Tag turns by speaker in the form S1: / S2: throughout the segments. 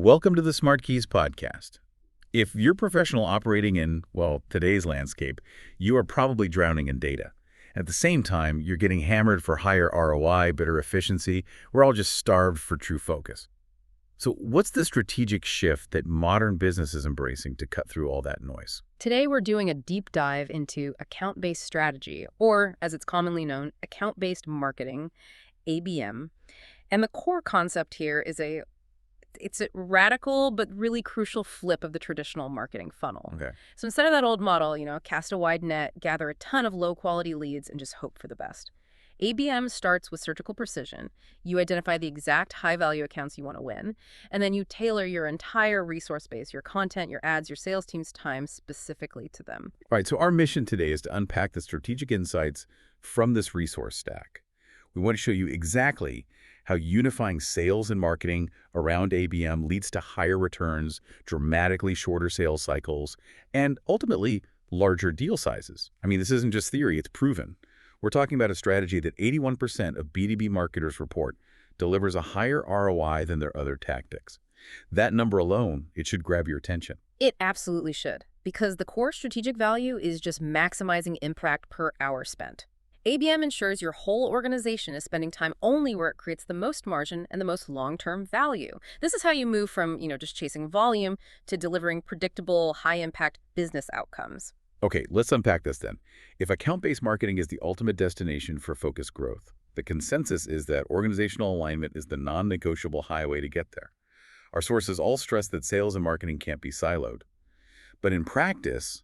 S1: Welcome to the SmartKeys podcast. If you're professional operating in, well, today's landscape, you are probably drowning in data. At the same time, you're getting hammered for higher ROI, better efficiency. We're all just starved for true focus. So what's the strategic shift that modern business is embracing to cut through all that noise?
S2: Today, we're doing a deep dive into account-based strategy, or as it's commonly known, account-based marketing, ABM. And the core concept here is it's a radical but really crucial flip of the traditional marketing funnel.
S1: Okay.
S2: So instead of that old model, cast a wide net, gather a ton of low-quality leads, and just hope for the best. ABM starts with surgical precision. You identify the exact high-value accounts you want to win, and then you tailor your entire resource base, your content, your ads, your sales team's time specifically to them.
S1: All right, so our mission today is to unpack the strategic insights from this resource stack. We want to show you exactly how unifying sales and marketing around ABM leads to higher returns, dramatically shorter sales cycles, and ultimately larger deal sizes. I mean, this isn't just theory, it's proven. We're talking about a strategy that 81% of B2B marketers report delivers a higher ROI than their other tactics. That number alone, it should grab your attention.
S2: It absolutely should, because the core strategic value is just maximizing impact per hour spent. ABM ensures your whole organization is spending time only where it creates the most margin and the most long-term value. This is how you move from, just chasing volume to delivering predictable, high-impact business outcomes.
S1: Okay, let's unpack this then. If account-based marketing is the ultimate destination for focused growth, the consensus is that organizational alignment is the non-negotiable highway to get there. Our sources all stress that sales and marketing can't be siloed. But in practice,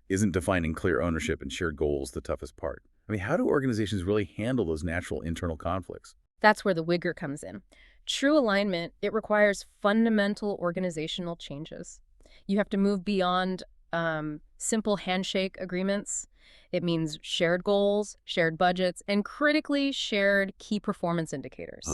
S1: isn't defining clear ownership and shared goals the toughest part? I mean, how do organizations really handle those natural internal conflicts?
S2: That's where the WIGR comes in. True alignment, it requires fundamental organizational changes. You have to move beyond simple handshake agreements. It means shared goals, shared budgets, and critically shared key performance indicators.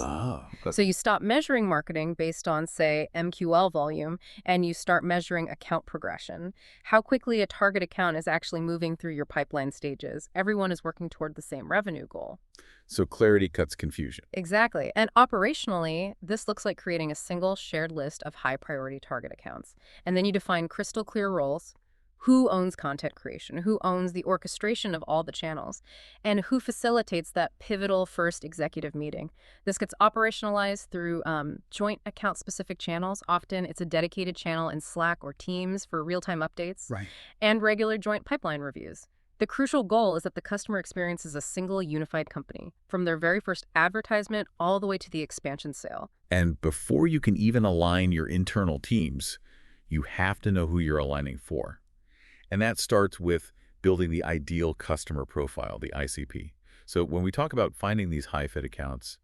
S2: So you stop measuring marketing based on, say, MQL volume, and you start measuring account progression. How quickly a target account is actually moving through your pipeline stages. Everyone is working toward the same revenue goal.
S1: So clarity cuts confusion.
S2: Exactly. And operationally, this looks like creating a single shared list of high-priority target accounts. And then you define crystal clear roles. Who owns content creation? Who owns the orchestration of all the channels? And who facilitates that pivotal first executive meeting? This gets operationalized through joint account-specific channels. Often it's a dedicated channel in Slack or Teams for real-time updates.
S1: Right.
S2: And regular joint pipeline reviews. The crucial goal is that the customer experiences a single unified company, from their very first advertisement all the way to the expansion sale.
S1: And before you can even align your internal teams, you have to know who you're aligning for. And that starts with building the ideal customer profile, the ICP. So when we talk about finding these high-fit accounts,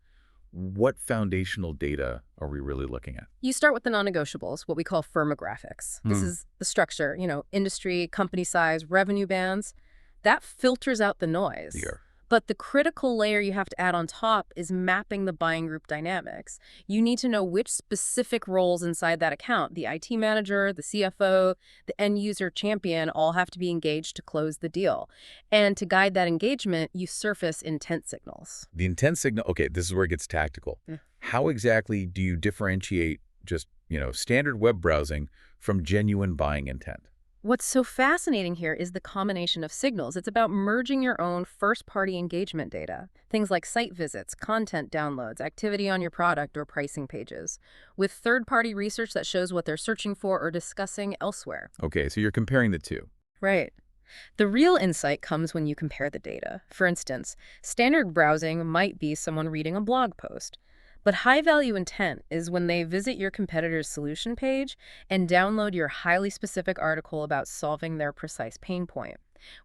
S1: what foundational data are we really looking at?
S2: You start with the non-negotiables, what we call firmographics. This is the structure, industry, company size, revenue bands. That filters out the noise.
S1: Here.
S2: But the critical layer you have to add on top is mapping the buying group dynamics. You need to know which specific roles inside that account, the IT manager, the CFO, the end user champion, all have to be engaged to close the deal. And to guide that engagement, you surface intent signals.
S1: The intent signal, okay, this is where it gets tactical. How exactly do you differentiate just, standard web browsing from genuine buying intent?
S2: What's so fascinating here is the combination of signals. It's about merging your own first-party engagement data, things like site visits, content downloads, activity on your product or pricing pages, with third-party research that shows what they're searching for or discussing elsewhere.
S1: Okay, so you're comparing the two.
S2: Right. The real insight comes when you compare the data. For instance, standard browsing might be someone reading a blog post. But high-value intent is when they visit your competitor's solution page and download your highly specific article about solving their precise pain point.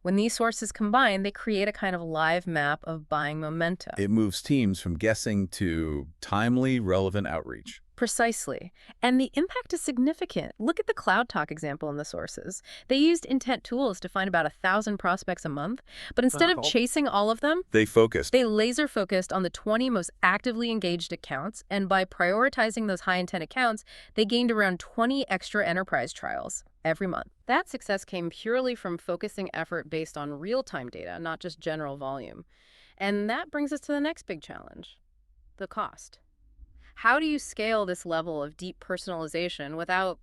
S2: When these sources combine, they create a kind of live map of buying momentum.
S1: It moves teams from guessing to timely, relevant outreach.
S2: Precisely. And the impact is significant. Look at the Cloud Talk example in the sources. They used intent tools to find about 1,000 prospects a month, but instead of chasing all of them,
S1: They
S2: laser focused on the 20 most actively engaged accounts, and by prioritizing those high-intent accounts, they gained around 20 extra enterprise trials every month. That success came purely from focusing effort based on real-time data, not just general volume. And that brings us to the next big challenge, the cost. How do you scale this level of deep personalization without,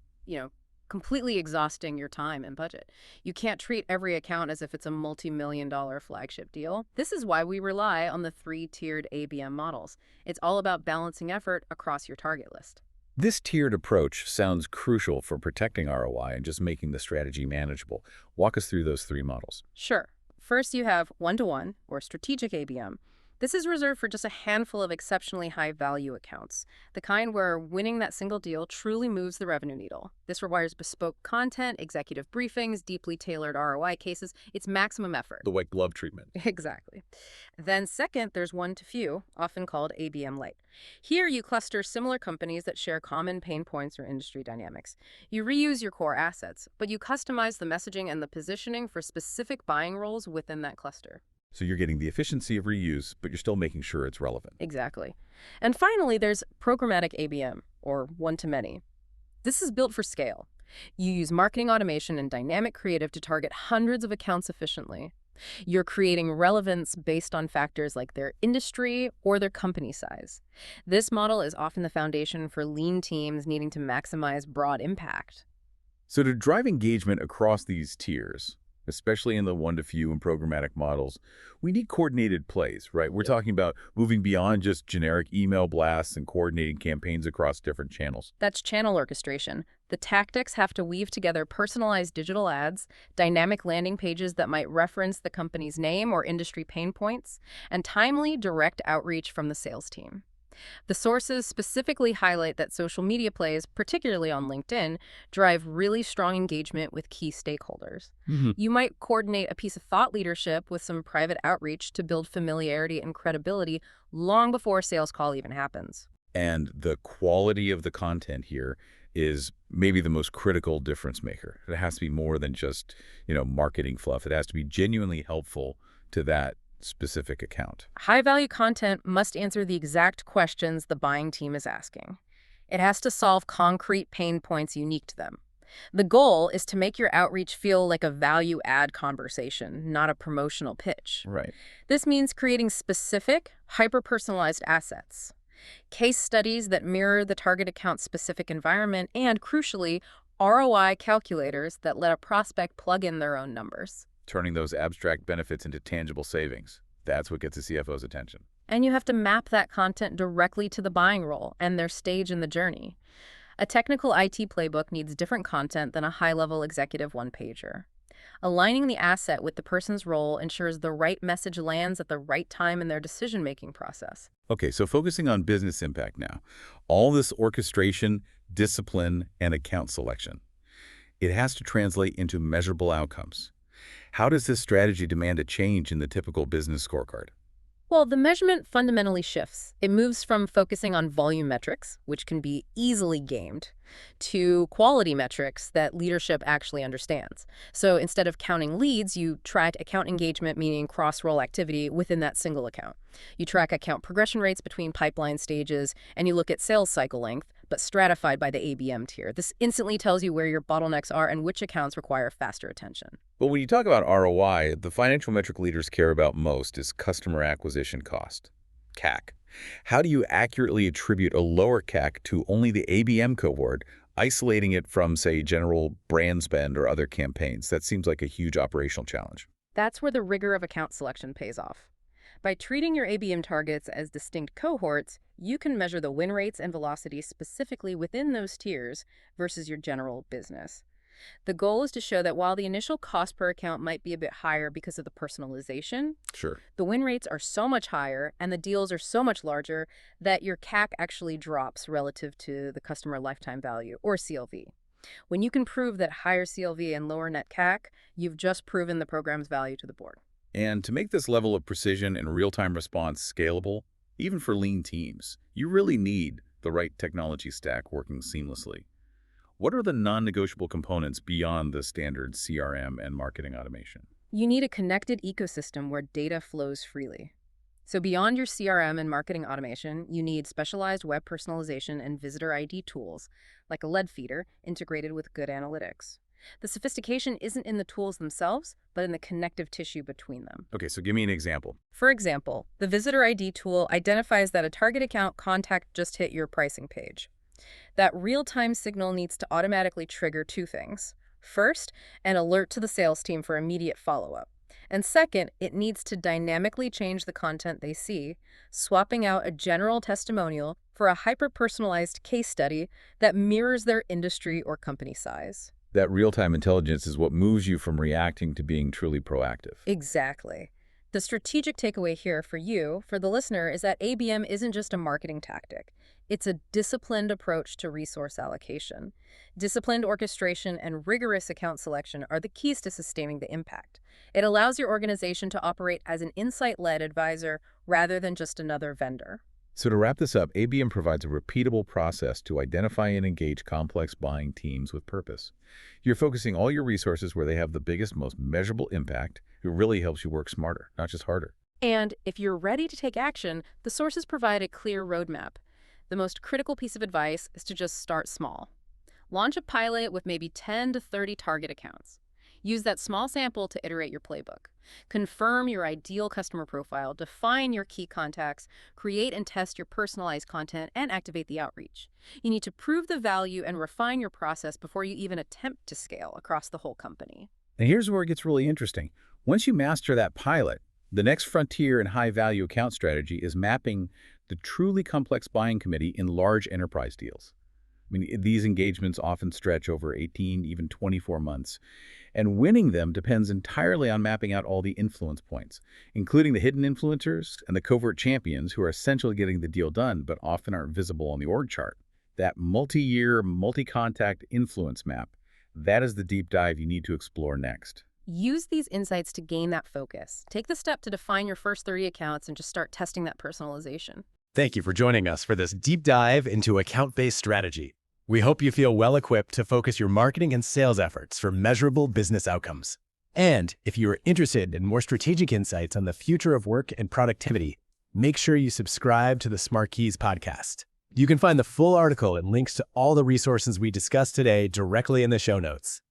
S2: completely exhausting your time and budget? You can't treat every account as if it's a multi-million-dollar flagship deal. This is why we rely on the three-tiered ABM models. It's all about balancing effort across your target list.
S1: This tiered approach sounds crucial for protecting ROI and just making the strategy manageable. Walk us through those three models.
S2: Sure. First, you have one-to-one, or strategic ABM. This is reserved for just a handful of exceptionally high-value accounts, the kind where winning that single deal truly moves the revenue needle. This requires bespoke content, executive briefings, deeply tailored ROI cases. It's maximum effort.
S1: The white glove treatment.
S2: Exactly. Then second, there's one-to-few, often called ABM Lite. Here, you cluster similar companies that share common pain points or industry dynamics. You reuse your core assets, but you customize the messaging and the positioning for specific buying roles within that cluster.
S1: So you're getting the efficiency of reuse, but you're still making sure it's relevant.
S2: Exactly. And finally, there's programmatic ABM, or one-to-many. This is built for scale. You use marketing automation and dynamic creative to target hundreds of accounts efficiently. You're creating relevance based on factors like their industry or their company size. This model is often the foundation for lean teams needing to maximize broad impact.
S1: So to drive engagement across these tiers, especially in the one-to-few and programmatic models, we need coordinated plays, right? We're talking about moving beyond just generic email blasts and coordinating campaigns across different channels.
S2: That's channel orchestration. The tactics have to weave together personalized digital ads, dynamic landing pages that might reference the company's name or industry pain points, and timely, direct outreach from the sales team. The sources specifically highlight that social media plays, particularly on LinkedIn, drive really strong engagement with key stakeholders. You might coordinate a piece of thought leadership with some private outreach to build familiarity and credibility long before a sales call even happens.
S1: And the quality of the content here is maybe the most critical difference maker. It has to be more than just, marketing fluff. It has to be genuinely helpful to that specific account.
S2: High-value content must answer the exact questions the buying team is asking. It has to solve concrete pain points unique to them. The goal is to make your outreach feel like a value-add conversation, not a promotional pitch.
S1: Right.
S2: This means creating specific, hyper-personalized assets, case studies that mirror the target account's specific environment, and, crucially, ROI calculators that let a prospect plug in their own numbers.
S1: Turning those abstract benefits into tangible savings. That's what gets the CFO's attention.
S2: And you have to map that content directly to the buying role and their stage in the journey. A technical IT playbook needs different content than a high-level executive one-pager. Aligning the asset with the person's role ensures the right message lands at the right time in their decision-making process.
S1: Okay, so focusing on business impact now. All this orchestration, discipline, and account selection. It has to translate into measurable outcomes. How does this strategy demand a change in the typical business scorecard?
S2: Well, the measurement fundamentally shifts. It moves from focusing on volume metrics, which can be easily gamed, to quality metrics that leadership actually understands. So instead of counting leads, you track account engagement, meaning cross-role activity within that single account. You track account progression rates between pipeline stages, and you look at sales cycle length, but stratified by the ABM tier. This instantly tells you where your bottlenecks are and which accounts require faster attention.
S1: But when you talk about ROI, the financial metric leaders care about most is customer acquisition cost, CAC. How do you accurately attribute a lower CAC to only the ABM cohort, isolating it from, say, general brand spend or other campaigns? That seems like a huge operational challenge.
S2: That's where the rigor of account selection pays off. By treating your ABM targets as distinct cohorts, you can measure the win rates and velocity specifically within those tiers versus your general business. The goal is to show that while the initial cost per account might be a bit higher because of the personalization,
S1: Sure.
S2: the win rates are so much higher and the deals are so much larger that your CAC actually drops relative to the customer lifetime value, or CLV. When you can prove that higher CLV and lower net CAC, you've just proven the program's value to the board.
S1: And to make this level of precision and real-time response scalable, even for lean teams, you really need the right technology stack working seamlessly. What are the non-negotiable components beyond the standard CRM and marketing automation?
S2: You need a connected ecosystem where data flows freely. So beyond your CRM and marketing automation, you need specialized web personalization and visitor ID tools, like a lead feeder integrated with good analytics. The sophistication isn't in the tools themselves, but in the connective tissue between them.
S1: Okay, so give me an example.
S2: For example, the Visitor ID tool identifies that a target account contact just hit your pricing page. That real-time signal needs to automatically trigger two things. First, an alert to the sales team for immediate follow-up. And second, it needs to dynamically change the content they see, swapping out a general testimonial for a hyper-personalized case study that mirrors their industry or company size.
S1: That real-time intelligence is what moves you from reacting to being truly proactive.
S2: Exactly. The strategic takeaway here for you, for the listener, is that ABM isn't just a marketing tactic. It's a disciplined approach to resource allocation. Disciplined orchestration and rigorous account selection are the keys to sustaining the impact. It allows your organization to operate as an insight-led advisor rather than just another vendor.
S1: So to wrap this up, ABM provides a repeatable process to identify and engage complex buying teams with purpose. You're focusing all your resources where they have the biggest, most measurable impact. It really helps you work smarter, not just harder.
S2: And if you're ready to take action, the sources provide a clear roadmap. The most critical piece of advice is to just start small. Launch a pilot with maybe 10 to 30 target accounts. Use that small sample to iterate your playbook. Confirm your ideal customer profile, define your key contacts, create and test your personalized content, and activate the outreach. You need to prove the value and refine your process before you even attempt to scale across the whole company.
S1: And here's where it gets really interesting. Once you master that pilot, the next frontier in high-value account strategy is mapping the truly complex buying committee in large enterprise deals. I mean, these engagements often stretch over 18, even 24 months. And winning them depends entirely on mapping out all the influence points, including the hidden influencers and the covert champions who are essential to getting the deal done, but often aren't visible on the org chart. That multi-year, multi-contact influence map, that is the deep dive you need to explore next.
S2: Use these insights to gain that focus. Take the step to define your first 30 accounts and just start testing that personalization.
S3: Thank you for joining us for this deep dive into account-based strategy. We hope you feel well-equipped to focus your marketing and sales efforts for measurable business outcomes. And if you are interested in more strategic insights on the future of work and productivity, make sure you subscribe to the SmartKeys podcast. You can find the full article and links to all the resources we discussed today directly in the show notes.